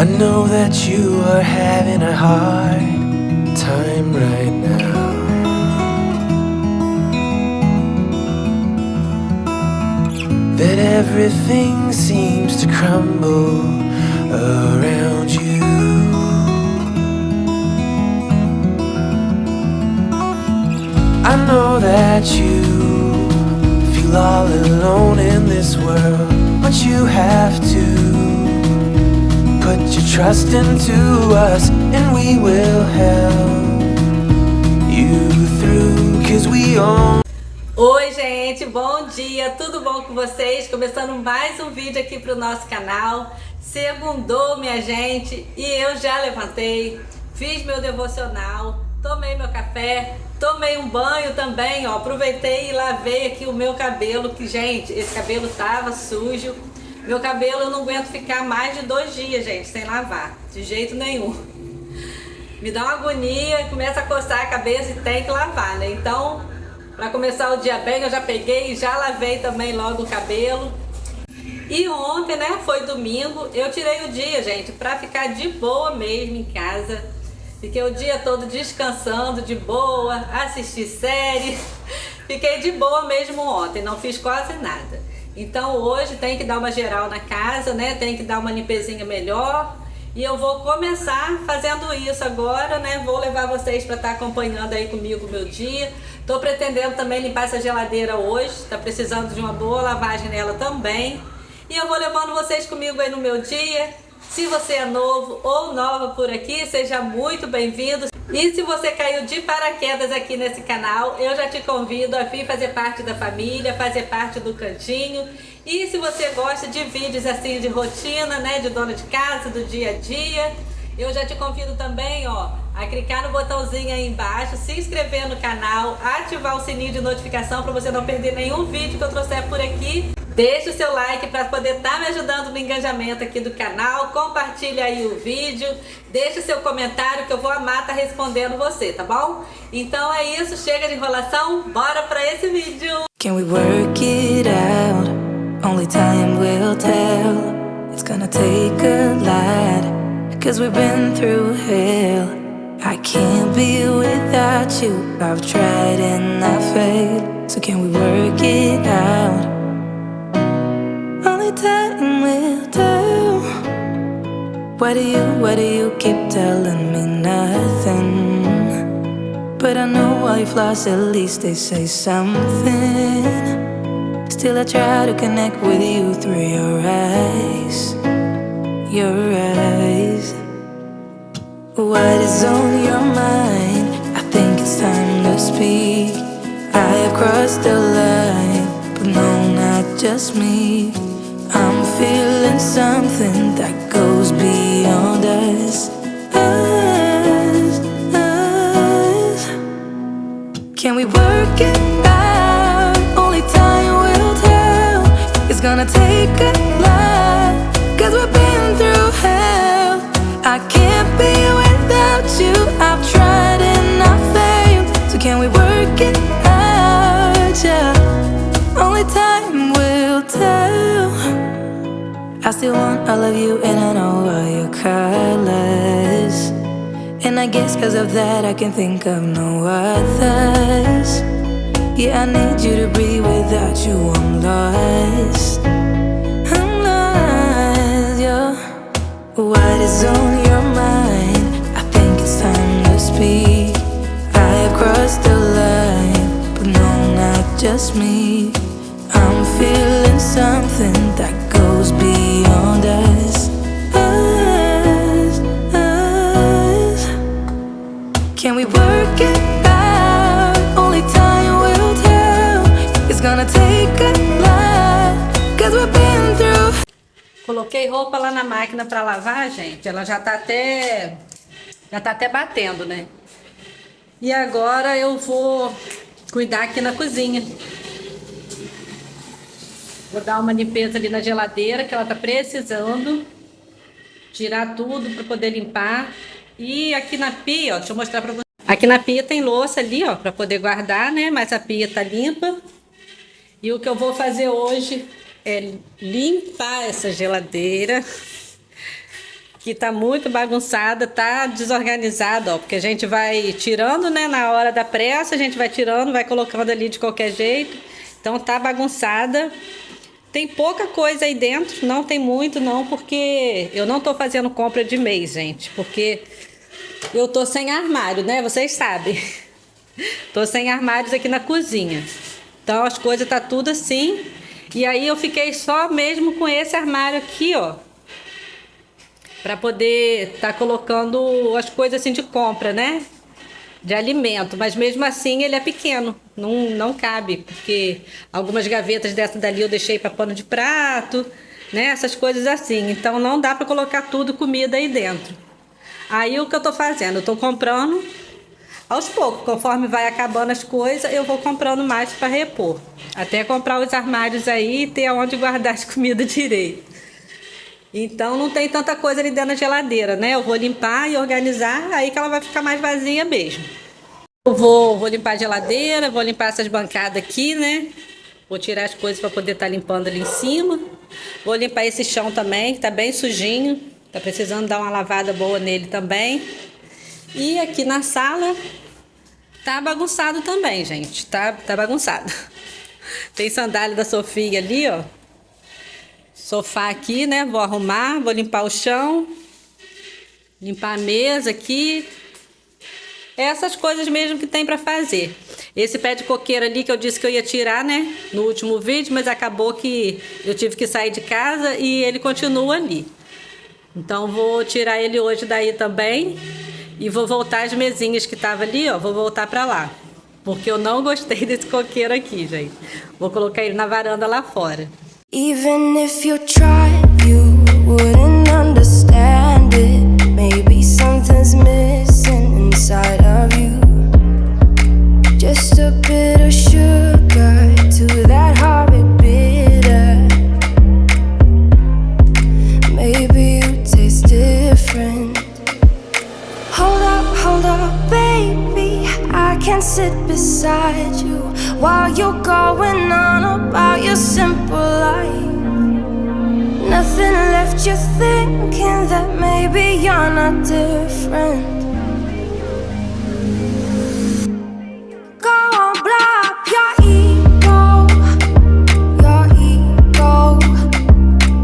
I know that you are having a hard time right now. That everything seems to crumble around you. I know that you feel all alone in this world, but you have to put your trust into us, and we will help you through, 'cause we own. Oi gente, bom dia, tudo bom com vocês? Começando mais um vídeo aqui pro nosso canal. Segundou, minha gente, e eu já levantei, fiz meu devocional, tomei meu café, tomei um banho também, ó. Aproveitei e lavei aqui o meu cabelo, que gente, esse cabelo tava sujo. Meu cabelo eu não aguento ficar mais de 2 dias, gente, sem lavar, de jeito nenhum. Me dá uma agonia, começa a coçar a cabeça e tem que lavar, né? Então, para começar o dia bem, eu já peguei e já lavei também logo o cabelo. E ontem, né, foi domingo, eu tirei o dia, gente, para ficar de boa mesmo em casa. Fiquei o dia todo descansando, de boa, assisti série. Fiquei de boa mesmo ontem, não fiz quase nada. Então hoje tem que dar uma geral na casa, né? Tem que dar uma limpezinha melhor. E eu vou começar fazendo isso agora, né? Vou levar vocês para estar acompanhando aí comigo o meu dia. Tô pretendendo também limpar essa geladeira hoje. Tá precisando de uma boa lavagem nela também. E eu vou levando vocês comigo aí no meu dia. Se você é novo ou nova por aqui, seja muito bem-vindo. E se você caiu de paraquedas aqui nesse canal, eu já te convido a vir fazer parte da família, fazer parte do cantinho. E se você gosta de vídeos assim de rotina, né, de dona de casa, do dia a dia, eu já te convido também, ó, a clicar no botãozinho aí embaixo, se inscrever no canal, ativar o sininho de notificação para você não perder nenhum vídeo que eu trouxer por aqui. Deixe o seu like para poder estar me ajudando no engajamento aqui do canal. Compartilhe aí o vídeo. Deixe o seu comentário que eu vou amar estar respondendo você, tá bom? Então é isso, chega de enrolação, bora para esse vídeo. Can we work it out? Only time will tell. It's gonna take a lot, 'cause we've been through hell. I can't be without you. I've tried and I failed. So can we work it out? Only time will tell. Why do you keep telling me nothing? But I know all your flaws, at least they say something. Still I try to connect with you through your eyes. Your eyes. What is on your mind? I think it's time to speak. I have crossed the line, but no, not just me. I'm feeling something that goes beyond us. Us. Can we work it out? Only time will tell. It's gonna take a lot, 'cause we've been through hell. I can't be without you. I've tried and I failed. So can we work it out? Yeah. Only time will tell. I still want all of you and I know all your colors. And I guess 'cause of that I can think of no others. Yeah, I need you to breathe, without you I'm lost. I'm lost, yeah. What is on your mind? I think it's time to speak. I have crossed the line, but no, not just me. I'm feeling something that goes beyond us. Us, us. Can we work it out? Only time will tell. It's gonna take a lot, 'cause we've been through. Coloquei roupa lá na máquina para lavar, gente. Ela já tá até batendo, né? E agora eu vou cuidar aqui na cozinha. Vou dar uma limpeza ali na geladeira, que ela tá precisando. Tirar tudo para poder limpar. E aqui na pia, ó, deixa eu mostrar para vocês. Aqui na pia tem louça ali, ó, para poder guardar, né? Mas a pia tá limpa. E o que eu vou fazer hoje é limpar essa geladeira. que tá muito bagunçada, tá desorganizada, ó, porque a gente vai tirando, né, na hora da pressa, a gente vai tirando, vai colocando ali de qualquer jeito. Então tá bagunçada. Tem pouca coisa aí dentro, não tem muito não, porque eu não tô fazendo compra de mês, gente, porque eu tô sem armário, né? Vocês sabem. Tô sem armários aqui na cozinha. Então as coisas tá tudo assim. E aí eu fiquei só mesmo com esse armário aqui, ó, para poder tá colocando as coisas assim de compra, né? De alimento, mas mesmo assim ele é pequeno, não cabe, porque algumas gavetas dessa dali eu deixei para pano de prato, né? Essas coisas assim, então não dá para colocar tudo comida aí dentro. Aí o que eu tô fazendo? Eu tô comprando aos poucos, conforme vai acabando as coisas, eu vou comprando mais para repor, até comprar os armários aí e ter aonde guardar as comidas direito. Então não tem tanta coisa ali dentro da geladeira, né? Eu vou limpar e organizar, aí que ela vai ficar mais vazia mesmo. Eu vou limpar a geladeira, vou limpar essas bancadas aqui, né? Vou tirar as coisas para poder estar limpando ali em cima. Vou limpar esse chão também, que tá bem sujinho. Tá precisando dar uma lavada boa nele também. E aqui na sala tá bagunçado também, gente. Tá bagunçado. Tem sandália da Sofia ali, ó. Sofá aqui, né? Vou arrumar, vou limpar o chão, limpar a mesa aqui. Essas coisas mesmo que tem pra fazer. Esse pé de coqueiro ali que eu disse que eu ia tirar, né? No último vídeo, mas acabou que eu tive que sair de casa e ele continua ali. Então vou tirar ele hoje daí também. E vou voltar as mesinhas que tava ali, ó. Vou voltar pra lá. Porque eu não gostei desse coqueiro aqui, gente. Vou colocar ele na varanda lá fora. Even if you tried, you wouldn't understand it. Maybe something's missing inside of you. Just a bit of sugar to that horrid bitter. Maybe you taste different. Hold up, baby. I can't sit beside you while you're going on about your simple life. Nothing left you thinking that maybe you're not different. Go on, blow up your ego,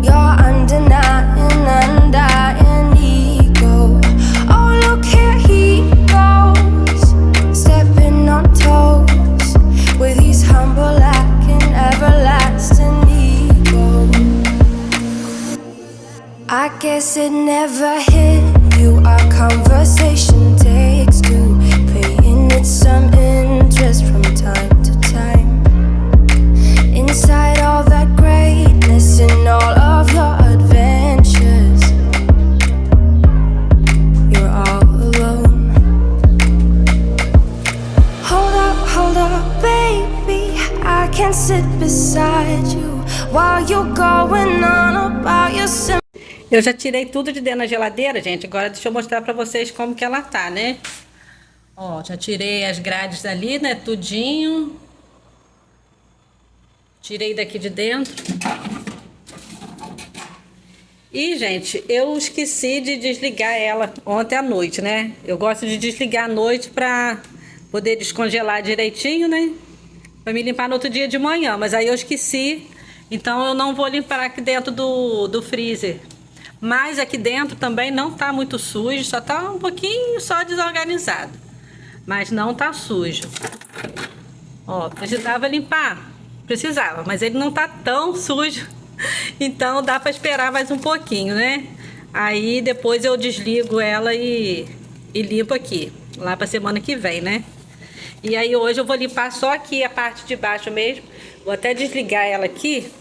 your undying ego. Oh, look here he goes, stepping on toes with his humble lacking everlasting ego. I guess it never hit you. Our conversation takes two, paying it some interest from time to time. Inside all that greatness and all of your adventures, you're all alone. Hold up, baby. I can't sit beside you while you're going on about your simple. Eu já tirei tudo de dentro da geladeira, gente. Agora deixa eu mostrar pra vocês como que ela tá, né? Ó, já tirei as grades dali, né? Tudinho. Tirei daqui de dentro. E, gente, eu esqueci de desligar ela ontem à noite, né? Eu gosto de desligar à noite pra poder descongelar direitinho, né? Pra me limpar no outro dia de manhã. Mas aí eu esqueci. Então eu não vou limpar aqui dentro do freezer. Mas aqui dentro também não tá muito sujo, só tá um pouquinho só desorganizado. Mas não tá sujo. Ó, precisava limpar? Precisava, mas ele não tá tão sujo. Então dá pra esperar mais um pouquinho, né? Aí depois eu desligo ela e limpo aqui, lá pra semana que vem, né? E aí hoje eu vou limpar só aqui a parte de baixo mesmo. Vou até desligar ela aqui.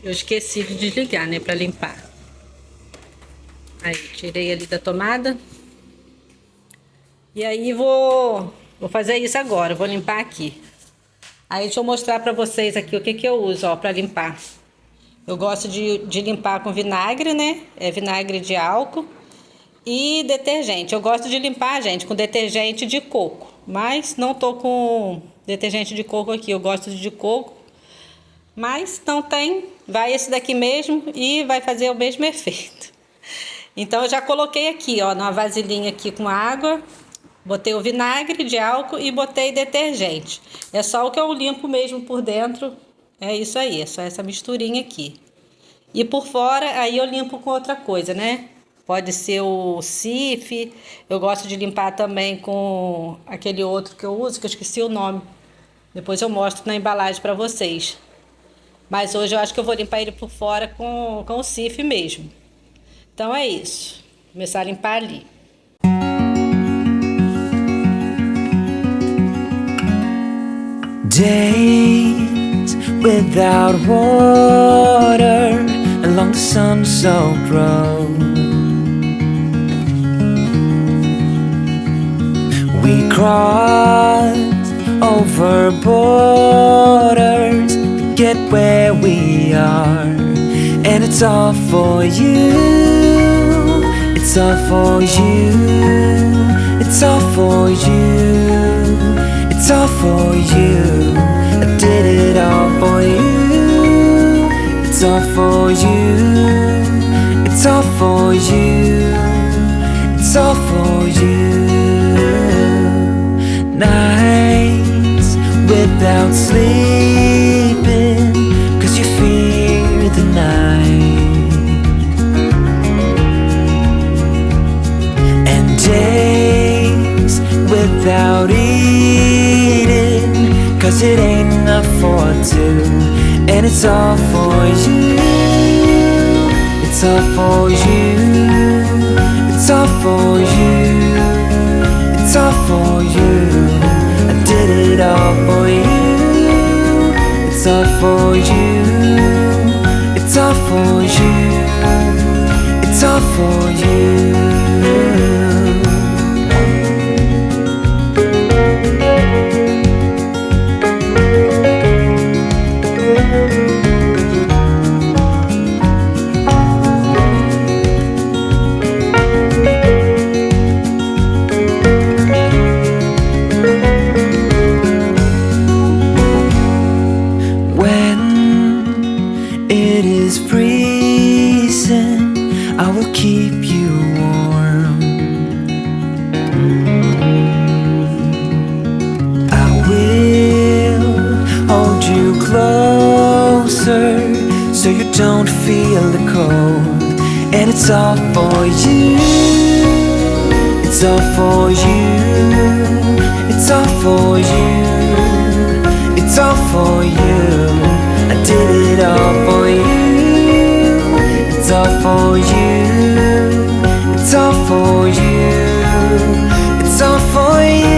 Eu esqueci de desligar, né, pra limpar. Aí, tirei ali da tomada. E aí vou fazer isso agora, vou limpar aqui. Aí deixa eu mostrar pra vocês aqui o que que eu uso, ó, pra limpar. Eu gosto de limpar com vinagre, né, é vinagre de álcool e detergente. Eu gosto de limpar, gente, com detergente de coco. Mas não tô com detergente de coco aqui, eu gosto de coco. Mas não tem, vai esse daqui mesmo e vai fazer o mesmo efeito. Então eu já coloquei aqui, ó, numa vasilhinha aqui com água. Botei o vinagre de álcool e botei detergente. É só o que eu limpo mesmo por dentro. É isso aí, é só essa misturinha aqui. E por fora, aí eu limpo com outra coisa, né? Pode ser o Cif. Eu gosto de limpar também com aquele outro que eu uso, que eu esqueci o nome. Depois eu mostro na embalagem para vocês. Mas hoje eu acho que eu vou limpar ele por fora com o Cif mesmo. Então é isso. Vou começar a limpar ali. Days without water along the sun-soaked road. We crossed over borders to get where we are, and it's all for you. It's all for you. It's all for you. It's all for you. I did it all for you. It's all for you. It's all for you. It's all for you. Nights without sleeping 'cause you fear the night, and days without eating 'cause it ain't enough for two, and it's all for you. It's all for you. It's all for you. It's all for you. I did it all for you. It's all for you. It's all for you. It's all for you. So you don't feel the cold, and it's all for you. It's all for you. It's all for you. It's all for you. I did it all for you. It's all for you. It's all for you. It's all for you.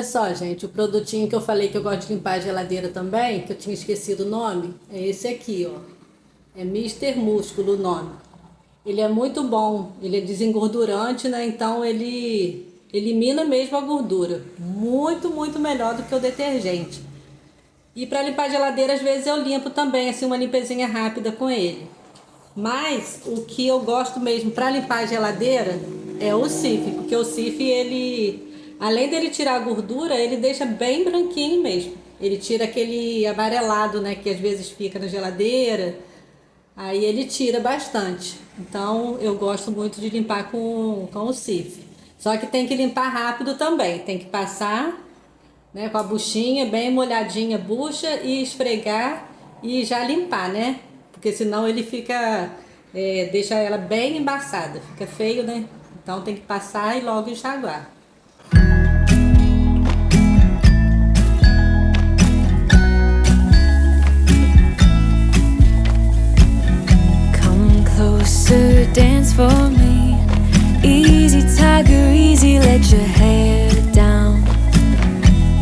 só, gente, o produtinho que eu falei que eu gosto de limpar a geladeira também, que eu tinha esquecido o nome, é esse aqui, ó. É Mister Músculo o nome. Ele é muito bom, ele é desengordurante, né? Então ele elimina mesmo a gordura. Muito, muito melhor do que o detergente. E para limpar a geladeira, às vezes eu limpo também, assim, uma limpezinha rápida com ele. Mas o que eu gosto mesmo para limpar a geladeira é o Cif, porque o Cif, ele, além dele tirar a gordura, ele deixa bem branquinho mesmo. Ele tira aquele amarelado, né, que às vezes fica na geladeira. Aí ele tira bastante. Então eu gosto muito de limpar com o Cif. Só que tem que limpar rápido também. Tem que passar, né, com a buchinha bem molhadinha, bucha, e esfregar e já limpar, né? Porque senão ele fica, deixa ela bem embaçada. Fica feio, né? Então tem que passar e logo enxaguar. Closer, dance for me. Easy, tiger, easy, let your hair down.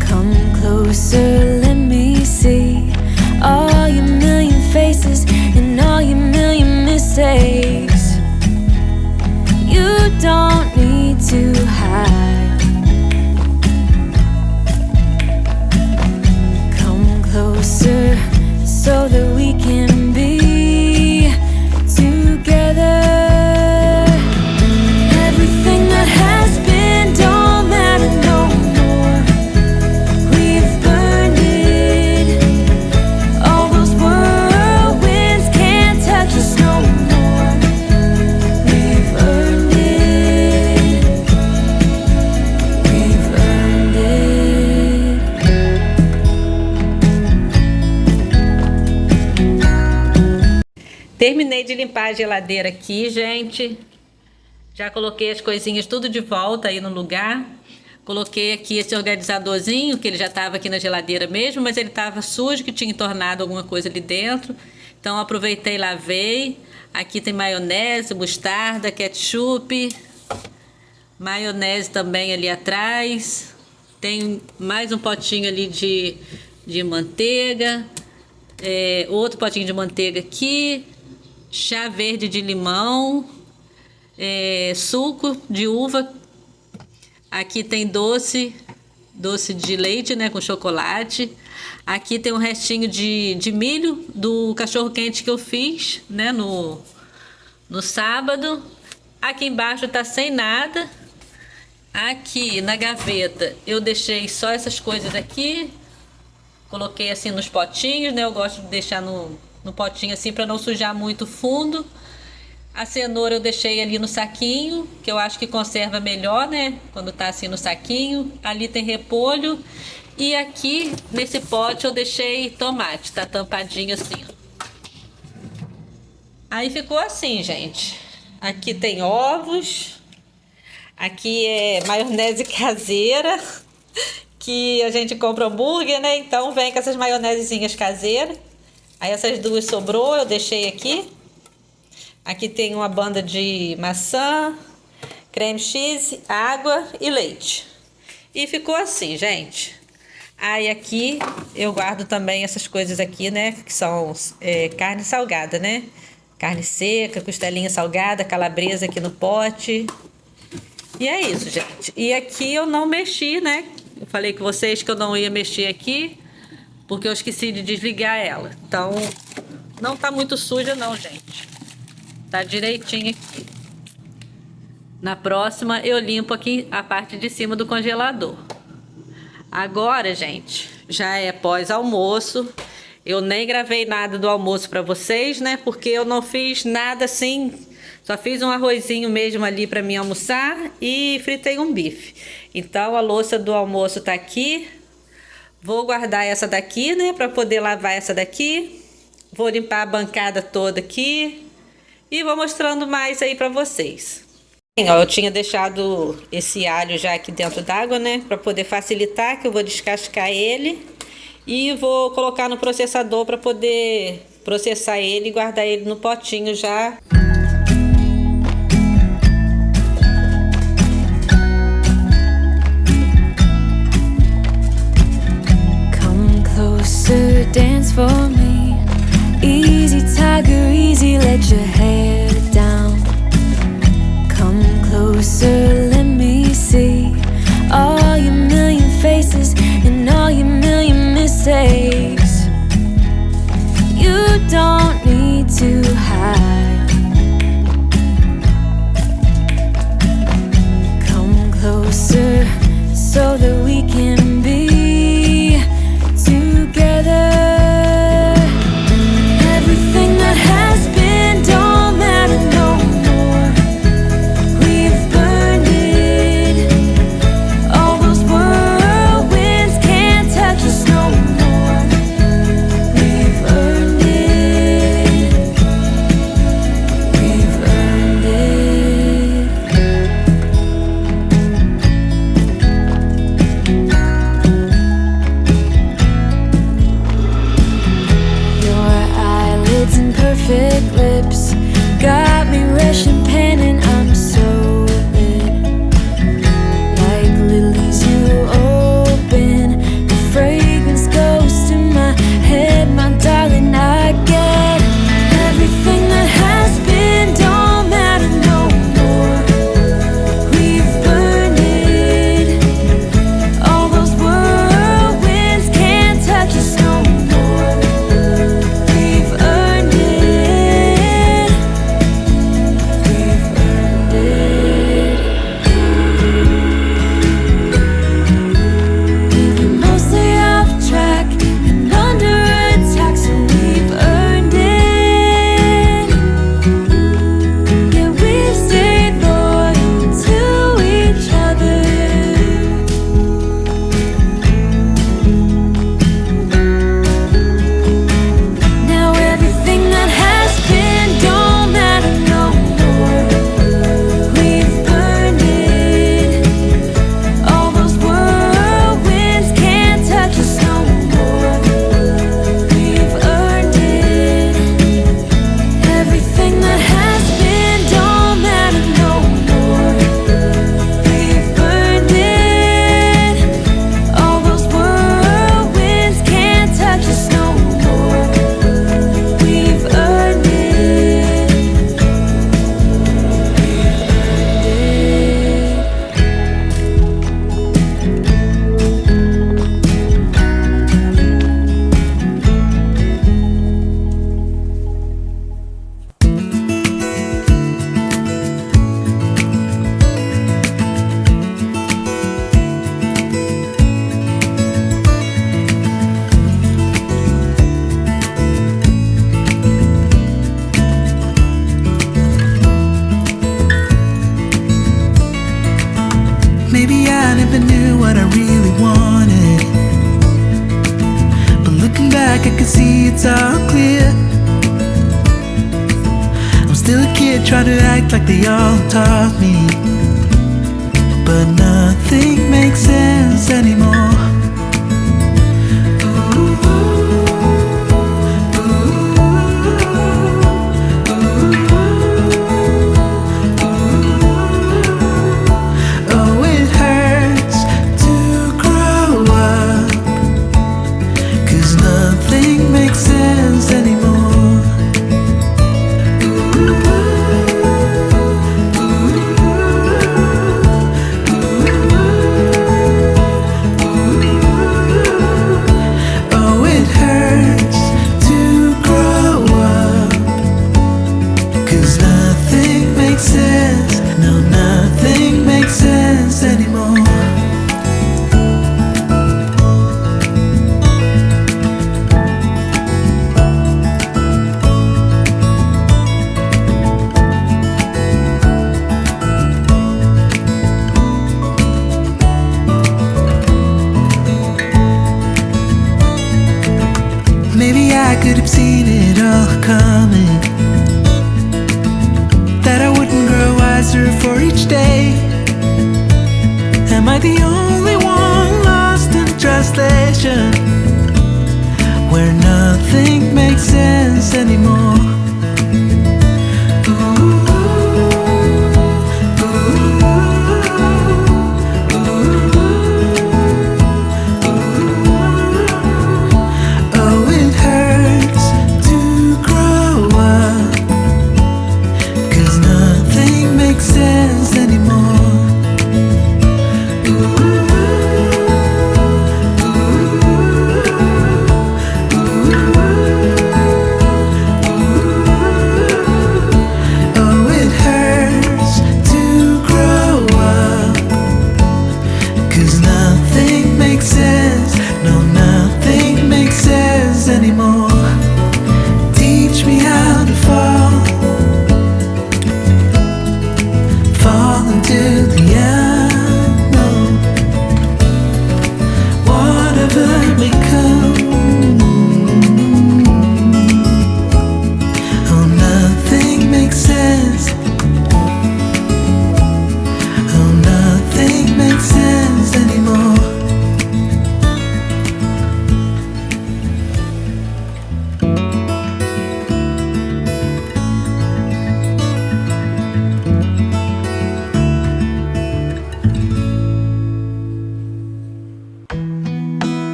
Come closer, let me see all your million faces and all your million mistakes. You don't need to hide. Come closer so that we can be together. Everything that has been don't matter no more. We've burned it. All those whirlwinds can't touch us no more. We've earned it. We've earned it. Terminei de limpar a geladeira aqui, gente. Já coloquei as coisinhas tudo de volta aí no lugar. Coloquei aqui esse organizadorzinho, que ele já estava aqui na geladeira mesmo, mas ele estava sujo, que tinha entornado alguma coisa ali dentro. Então aproveitei e lavei. Aqui tem maionese, mostarda, ketchup. Maionese também ali atrás. Tem mais um potinho ali de manteiga. Outro potinho de manteiga aqui. Chá verde de limão. Suco de uva. Aqui tem doce de leite, né, com chocolate. Aqui tem um restinho de milho do cachorro quente que eu fiz, né, no sábado. Aqui embaixo tá sem nada. Aqui na gaveta eu deixei só essas coisas aqui. Coloquei assim nos potinhos, né? Eu gosto de deixar no potinho assim para não sujar muito o fundo. A cenoura eu deixei ali no saquinho, que eu acho que conserva melhor, né? Quando tá assim no saquinho. Ali tem repolho. E aqui nesse pote eu deixei tomate, tá tampadinho assim, ó. Aí ficou assim, gente. Aqui tem ovos. Aqui é maionese caseira, que a gente compra hambúrguer, né? Então vem com essas maionesezinhas caseiras. Aí essas duas sobrou, eu deixei aqui. Aqui tem uma banda de maçã, creme cheese, água e leite. E ficou assim, gente. Aí aqui eu guardo também essas coisas aqui, né? Que são carne salgada, né? Carne seca, costelinha salgada, calabresa aqui no pote. E é isso, gente. E aqui eu não mexi, né? Eu falei com vocês que eu não ia mexer aqui, porque eu esqueci de desligar ela. Então, não tá muito suja não, gente. Tá direitinho aqui. Na próxima, eu limpo aqui a parte de cima do congelador. Agora, gente, já é pós-almoço. Eu nem gravei nada do almoço pra vocês, né? Porque eu não fiz nada assim. Só fiz um arrozinho mesmo ali para mim almoçar e fritei um bife. Então a louça do almoço tá aqui. Vou guardar essa daqui, né, para poder lavar essa daqui. Vou limpar a bancada toda aqui e vou mostrando mais aí para vocês. Ó, eu tinha deixado esse alho já aqui dentro d'água, né, para poder facilitar, que eu vou descascar ele e vou colocar no processador para poder processar ele e guardar ele no potinho já. for me. Easy, tiger, easy, let your hair down. Come closer, let me see all your million faces and all your million mistakes. You don't need to hide. Come closer so that we can be together. Everything that has been don't matter no more. We've burned it. All those whirlwinds can't touch us no more. We've earned it. We've earned it. Your eyelids and perfect lips got me rushing, panting. I'm so lit, like lilies you open. The fragrance goes to my head, my darling. I get everything that has been don't matter no more. We've burned it. All those whirlwinds can't touch us no more. We've earned it. We've earned it. We've been mostly off track and under attack, so we've earned it. Yeah, we've stayed loyal to each other. Now everything that has been don't matter no more. We've burned it. All those whirlwinds can't touch us no more. We've earned it. Everything that has been don't matter no more. We've burned it. All those whirlwinds can't touch us no more. We've earned it. Maybe I never knew what I really wanted, but looking back I can see it's all clear. I'm still a kid trying to act like they all taught me, but nothing makes sense anymore. Oh, it hurts to grow up, 'cause nothing makes sense anymore. Oh, it hurts to grow up, 'cause nothing makes sense. No, nothing makes sense anymore. Maybe I could have seen it all coming, that I wouldn't grow wiser for each day. Am I the only one lost in translation, where nothing makes sense anymore? Oh, it hurts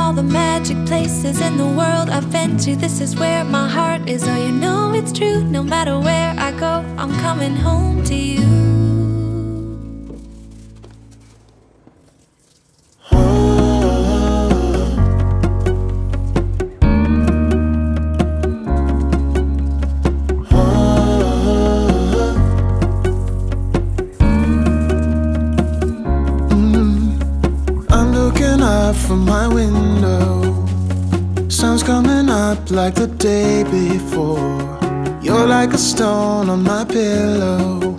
all the magic places in the world I've been to. This is where my heart is. Oh, you know it's true. No matter where I go, I'm coming home to you. From my window, sun's coming up like the day before. You're like a stone on my pillow.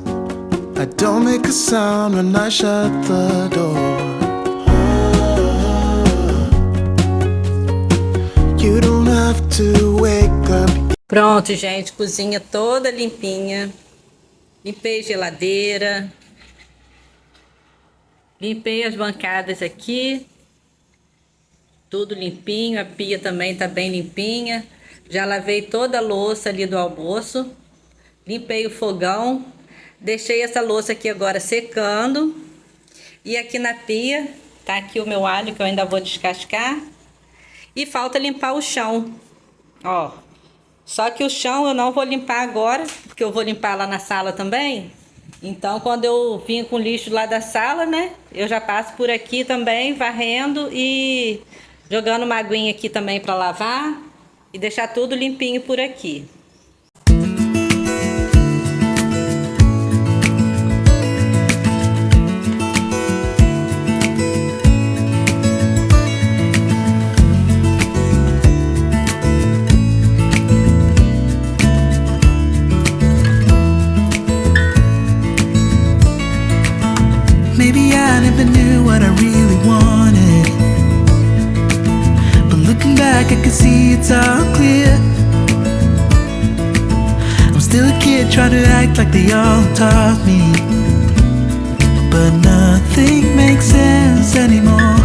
I don't make a sound when I shut the door. You don't have to wake up. Pronto, gente, cozinha toda limpinha. Limpei geladeira. Limpei as bancadas aqui. Tudo limpinho, a pia também tá bem limpinha. Já lavei toda a louça ali do almoço. Limpei o fogão. Deixei essa louça aqui agora secando. E aqui na pia, tá aqui o meu alho que eu ainda vou descascar. E falta limpar o chão. Ó. Só que o chão eu não vou limpar agora, porque eu vou limpar lá na sala também. Então, quando eu vim com o lixo lá da sala, né? Eu já passo por aqui também, varrendo e jogando uma aguinha aqui também para lavar e deixar tudo limpinho por aqui. Maybe I never knew what I really wanted, but looking back I can see it's all clear. I'm still a kid trying to act like they all taught me, but nothing makes sense anymore.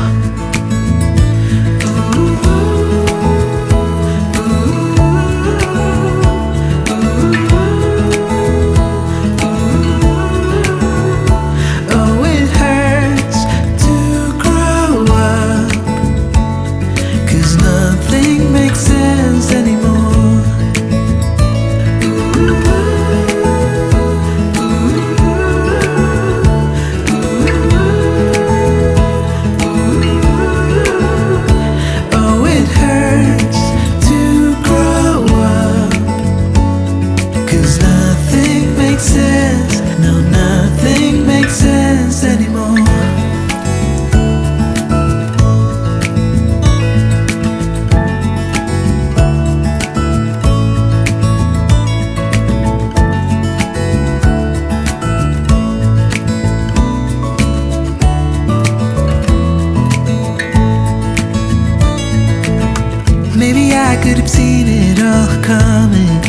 Maybe I could have seen it all coming,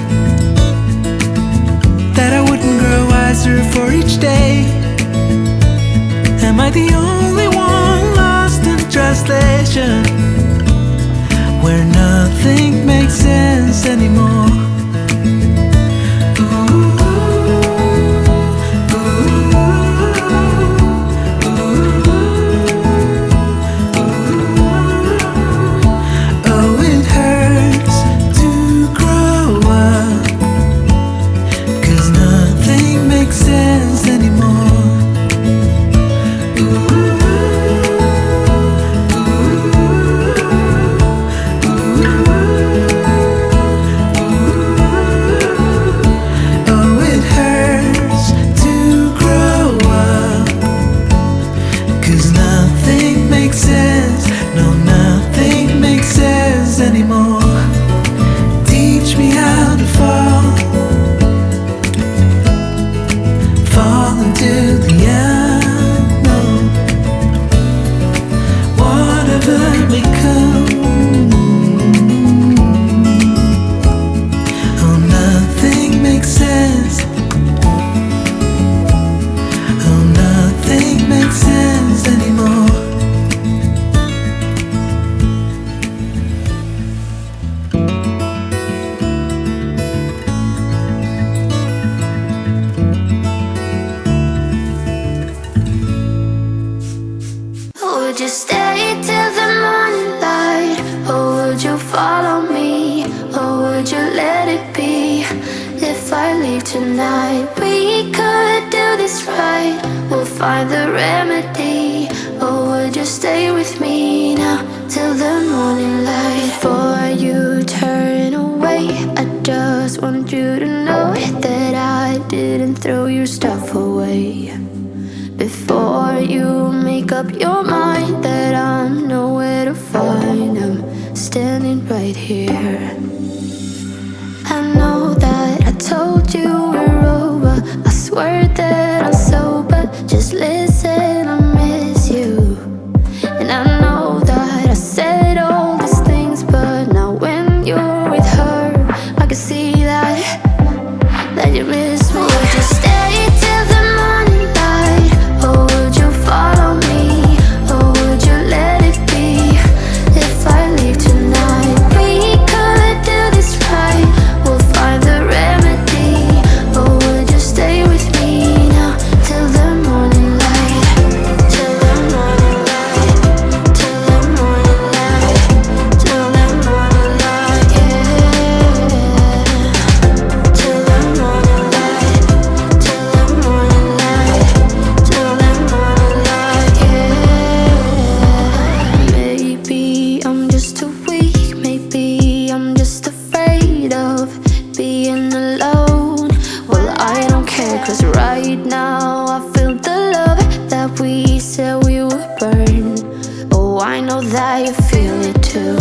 that I wouldn't grow wiser for each day. Am I the only one lost in translation, where nothing makes sense anymore? Would you stay till the morning light? tonight, we could do this right. We'll find the remedy. Or would you stay with me now till the morning light? Before you turn away, I just want you to know that I didn't throw your stuff away. Before you make up your mind that I'm nowhere to find, I'm standing right here. I know that I told you we're over, I swear that I'm sober. Just listen, I miss you. And I know that I said all these things, but now when you're with her, I can see that you miss me. Would you stay till the morning light? Or would you follow me? Or would you let it be? If I leave tonight, we could do this right. We'll find the remedy. Or would you stay with me now till the morning light? Till the morning light. Till the morning light. Till the morning light, yeah. Till the morning light. Till the morning light. Till the morning light, yeah. Maybe I'm just too weak. Maybe I'm just afraid of being alone. Well, I don't care, 'cause right now I feel the love that we said we would burn. Oh, I know that you feel it too.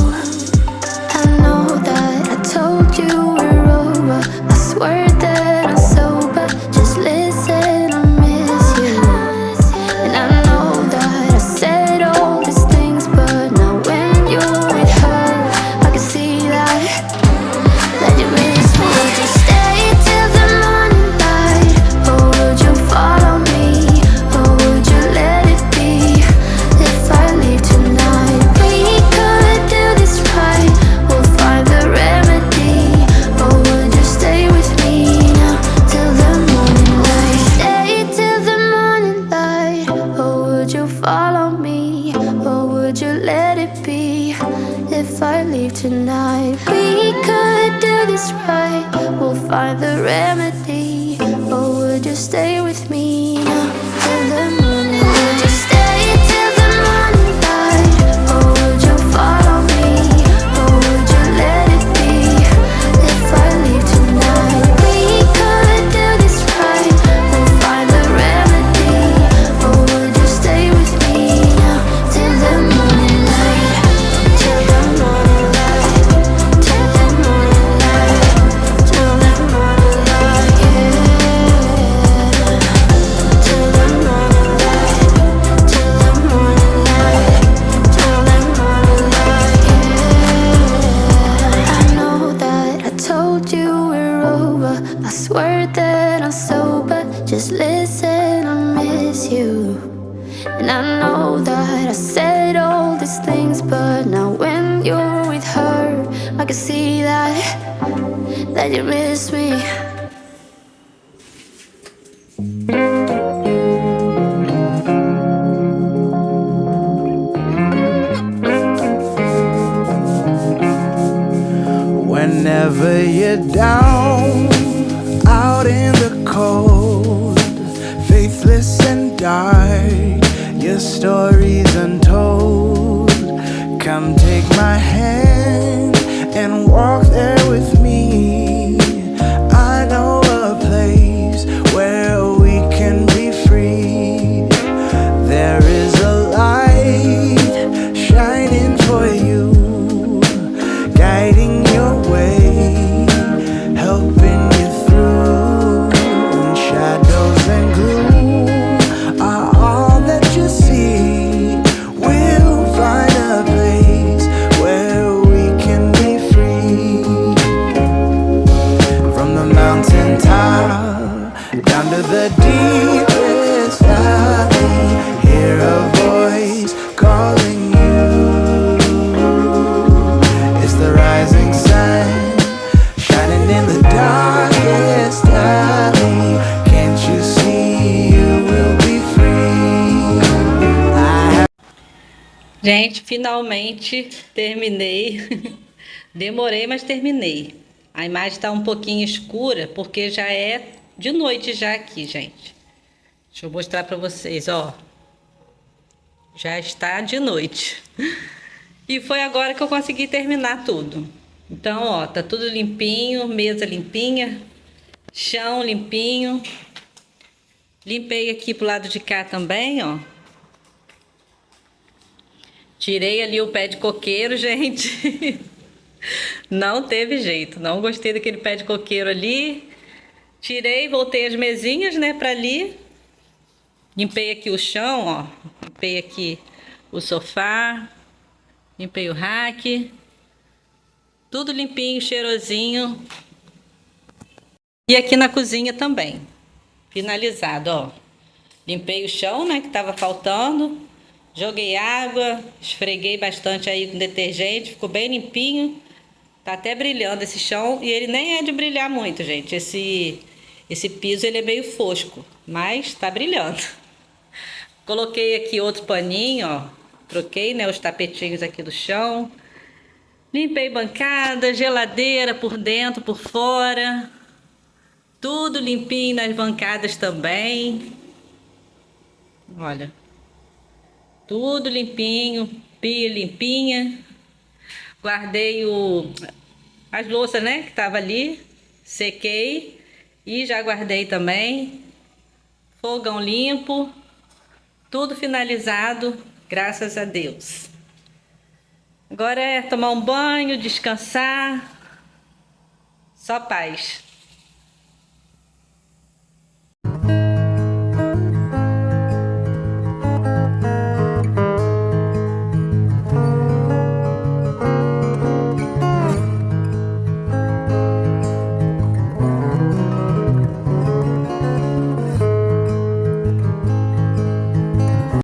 I know that I told you we're over, I swear that I'm sober. Just listen, I miss you. And I know that I said all these things, but now when you're with her, I can see that you miss me. Would you stay till the morning light? Or would you follow me? Or would you let it be? If I leave tonight, we could do this right. We'll find the remedy. Or would you stay with me now till the morning light? Stay till the morning light. Or would you follow me? Or would you let it be? If I leave tonight, we could do this right. We'll find the remedy. Or would you stay with me now till the morning light? Would you stay till the morning light? Or would you follow me? Or would you let it be? If I leave tonight, we could do this right. We'll find the remedy. Or would you stay with me now till the morning light? Till the morning light. Till the morning light. Till the morning light, yeah. Till the morning light. Till the morning light. Till the morning light, yeah. I know that I told you we're over, I swear that I'm sober. Just listen, I miss you. And I know that I said all these things, but now when you're with her, I can see that you miss me. Whenever you're down, out in the cold, faithless and dark, your story's untold. Come take my hand and walk there with me. I know a place where we can be free. There is a light shining for you, guiding your way, helping you through. And shadows and gloom are all that you see. We'll find a place where we can be free. From the mountaintop down to the deepest valley, hear a voice calling you. It's the rising sun, shining in the darkest alley. Can't you see you will be free? Gente, finalmente terminei. Demorei, mas terminei. A imagem está um pouquinho escura porque já é de noite já aqui, gente. Deixa eu mostrar pra vocês, ó. Já está de noite. E foi agora que eu consegui terminar tudo. Então, ó, tá tudo limpinho, mesa limpinha, chão limpinho. Limpei aqui pro lado de cá também, ó. Tirei ali o pé de coqueiro, gente. Não teve jeito, não gostei daquele pé de coqueiro ali. Tirei, voltei as mesinhas, né, pra ali. Limpei aqui o chão, ó. Limpei aqui o sofá. Limpei o rack. Tudo limpinho, cheirosinho. E aqui na cozinha também. Finalizado, ó. Limpei o chão, né, que tava faltando. Joguei água, esfreguei bastante aí com detergente, ficou bem limpinho. Tá até brilhando esse chão e ele nem é de brilhar muito, gente. Esse piso ele é meio fosco, mas tá brilhando. Coloquei aqui outro paninho, ó. Troquei, né, os tapetinhos aqui do chão. Limpei bancada, geladeira por dentro, por fora. Tudo limpinho nas bancadas também. Olha. Tudo limpinho, pia limpinha. Guardei as louças, né, que tava ali. Sequei e já guardei também. Fogão limpo. Tudo finalizado, graças a Deus. Agora é tomar um banho, descansar. Só paz.